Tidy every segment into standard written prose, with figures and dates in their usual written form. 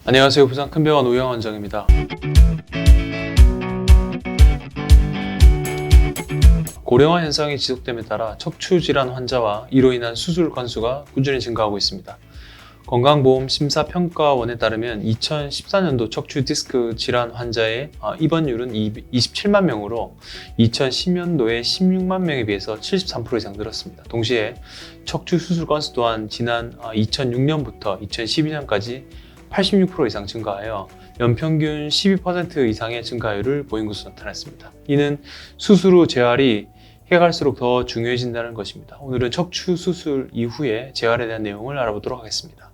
안녕하세요. 부산 큰병원 오영 원장입니다. 고령화 현상이 지속됨에 따라 척추 질환 환자와 이로 인한 수술 건수가 꾸준히 증가하고 있습니다. 건강보험 심사평가원에 따르면 2014년도 척추 디스크 질환 환자의 입원율은 27만 명으로 2010년도에 16만 명에 비해서 73% 이상 늘었습니다. 동시에 척추 수술 건수 또한 지난 2006년부터 2012년까지 86% 이상 증가하여 연평균 12% 이상의 증가율을 보인 것으로 나타났습니다. 이는 수술 후 재활이 해갈수록 더 중요해진다는 것입니다. 오늘은 척추 수술 이후에 재활에 대한 내용을 알아보도록 하겠습니다.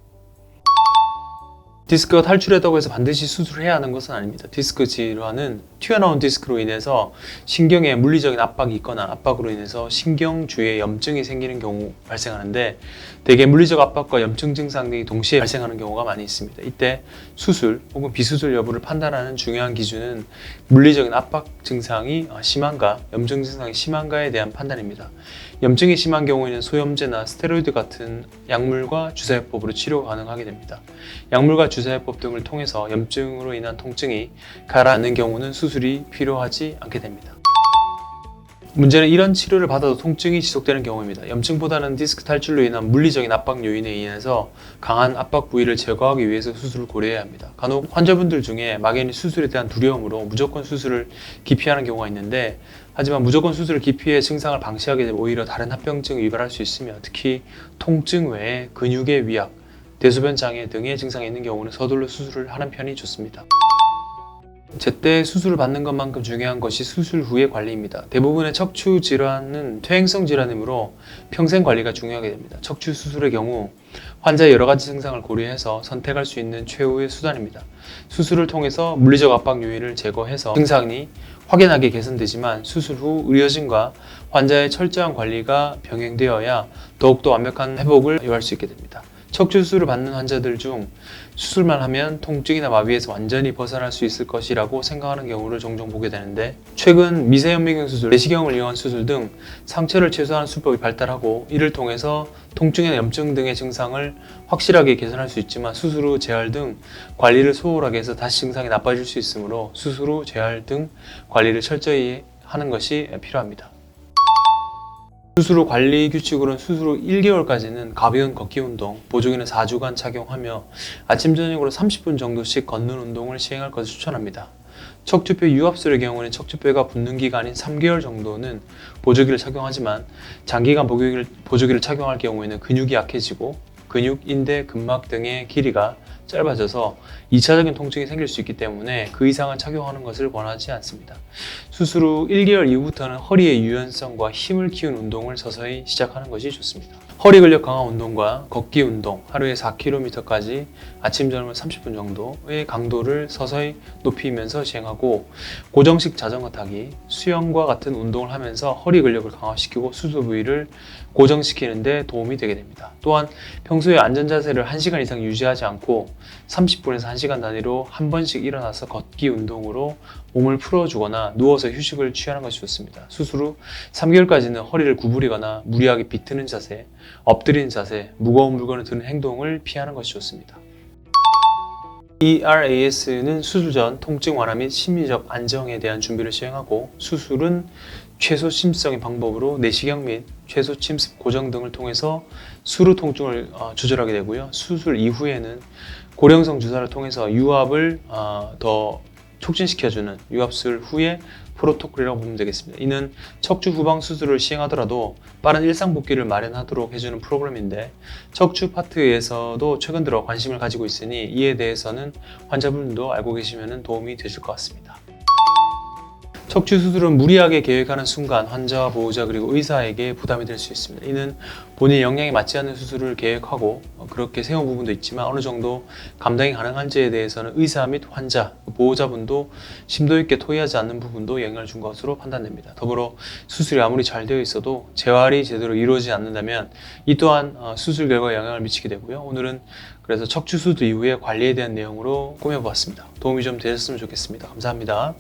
디스크가 탈출했다고 해서 반드시 수술해야 하는 것은 아닙니다. 디스크 질환은 튀어나온 디스크로 인해서 신경에 물리적인 압박이 있거나 압박으로 인해서 신경 주위에 염증이 생기는 경우 발생하는데, 대개 물리적 압박과 염증 증상 등이 동시에 발생하는 경우가 많이 있습니다. 이때 수술 혹은 비수술 여부를 판단하는 중요한 기준은 물리적인 압박 증상이 심한가, 염증 증상이 심한가에 대한 판단입니다. 염증이 심한 경우에는 소염제나 스테로이드 같은 약물과 주사요법으로 치료가 가능하게 됩니다. 약물과 주사요법 등을 통해서 염증으로 인한 통증이 가라앉는 경우는 수술이 필요하지 않게 됩니다. 문제는 이런 치료를 받아도 통증이 지속되는 경우입니다. 염증보다는 디스크 탈출로 인한 물리적인 압박 요인에 인해서 강한 압박 부위를 제거하기 위해서 수술을 고려해야 합니다. 간혹 환자분들 중에 막연히 수술에 대한 두려움으로 무조건 수술을 기피하는 경우가 있는데, 하지만 무조건 수술을 기피해 증상을 방치하게 되면 오히려 다른 합병증을 유발할 수 있으며, 특히 통증 외에 근육의 위약, 대소변 장애 등의 증상이 있는 경우는 서둘러 수술을 하는 편이 좋습니다. 제때 수술을 받는 것만큼 중요한 것이 수술 후의 관리입니다. 대부분의 척추 질환은 퇴행성 질환이므로 평생 관리가 중요하게 됩니다. 척추 수술의 경우 환자의 여러 가지 증상을 고려해서 선택할 수 있는 최후의 수단입니다. 수술을 통해서 물리적 압박 요인을 제거해서 증상이 확연하게 개선되지만, 수술 후 의료진과 환자의 철저한 관리가 병행되어야 더욱더 완벽한 회복을 요할 수 있게 됩니다. 척추 수술을 받는 환자들 중 수술만 하면 통증이나 마비에서 완전히 벗어날 수 있을 것이라고 생각하는 경우를 종종 보게 되는데, 최근 미세현미경 수술, 내시경을 이용한 수술 등 상처를 최소화하는 수법이 발달하고, 이를 통해서 통증이나 염증 등의 증상을 확실하게 개선할 수 있지만, 수술 후 재활 등 관리를 소홀하게 해서 다시 증상이 나빠질 수 있으므로 수술 후 재활 등 관리를 철저히 하는 것이 필요합니다. 수술 후 관리 규칙으로는 수술 후 1개월까지는 가벼운 걷기 운동, 보조기는 4주간 착용하며 아침 저녁으로 30분 정도씩 걷는 운동을 시행할 것을 추천합니다. 척추뼈 유압술의 경우는 척추뼈가 붙는 기간인 3개월 정도는 보조기를 착용하지만, 장기간 보조기를 착용할 경우에는 근육이 약해지고 근육, 인대, 근막 등의 길이가 짧아져서 2차적인 통증이 생길 수 있기 때문에 그 이상은 착용하는 것을 권하지 않습니다. 수술 후 1개월 이후부터는 허리의 유연성과 힘을 키운 운동을 서서히 시작하는 것이 좋습니다. 허리 근력 강화 운동과 걷기 운동, 하루에 4km까지 아침 저녁 30분 정도의 강도를 서서히 높이면서 시행하고, 고정식 자전거 타기, 수영과 같은 운동을 하면서 허리 근력을 강화시키고 수술 부위를 고정시키는 데 도움이 되게 됩니다. 또한 평소에 안전자세를 1시간 이상 유지하지 않고 30분에서 1시간 단위로 한 번씩 일어나서 걷기 운동으로 몸을 풀어주거나 누워서 휴식을 취하는 것이 좋습니다. 수술 후 3개월까지는 허리를 구부리거나 무리하게 비트는 자세, 엎드리는 자세, 무거운 물건을 드는 행동을 피하는 것이 좋습니다. ERAS는 수술 전 통증 완화 및 심리적 안정에 대한 준비를 시행하고, 수술은 최소 침습적인 방법으로 내시경 및 최소 침습 고정 등을 통해서 수루 통증을 조절하게 되고요. 수술 이후에는 고령성 주사를 통해서 유압을 더 촉진시켜주는 유압술 후에 프로토콜이라고 보면 되겠습니다. 이는 척추 후방 수술을 시행하더라도 빠른 일상 복귀를 마련하도록 해주는 프로그램인데, 척추 파트에서도 최근 들어 관심을 가지고 있으니 이에 대해서는 환자분도 알고 계시면 도움이 되실 것 같습니다. 척추 수술은 무리하게 계획하는 순간 환자와 보호자 그리고 의사에게 부담이 될 수 있습니다. 이는 본인의 역량에 맞지 않는 수술을 계획하고 그렇게 세운 부분도 있지만, 어느 정도 감당이 가능한지에 대해서는 의사 및 환자, 보호자분도 심도 있게 토의하지 않는 부분도 영향을 준 것으로 판단됩니다. 더불어 수술이 아무리 잘 되어 있어도 재활이 제대로 이루어지지 않는다면 이 또한 수술 결과에 영향을 미치게 되고요. 오늘은 그래서 척추 수술 이후의 관리에 대한 내용으로 꾸며보았습니다. 도움이 좀 되셨으면 좋겠습니다. 감사합니다.